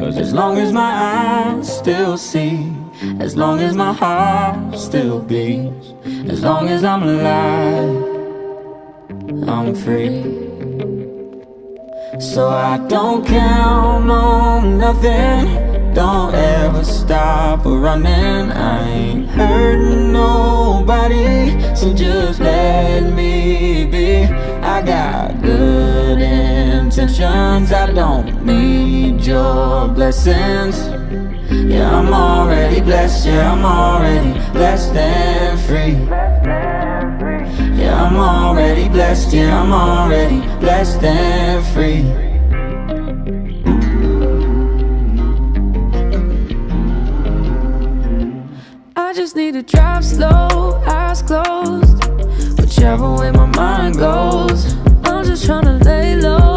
'Cause as long as my eyes still see, as long as my heart still beats, as long as I'm alive, I'm free. So I don't count on nothing, don't ever stop running. I ain't hurting nobody, so just let me be. I got good intentions, I don't need your blessings. Yeah, I'm already blessed, yeah, I'm already blessed and free. Yeah, I'm already blessed, yeah, I'm already blessed and free. I just need to drive slow, eyes closed, whichever way my mind goes. I'm just tryna lay low.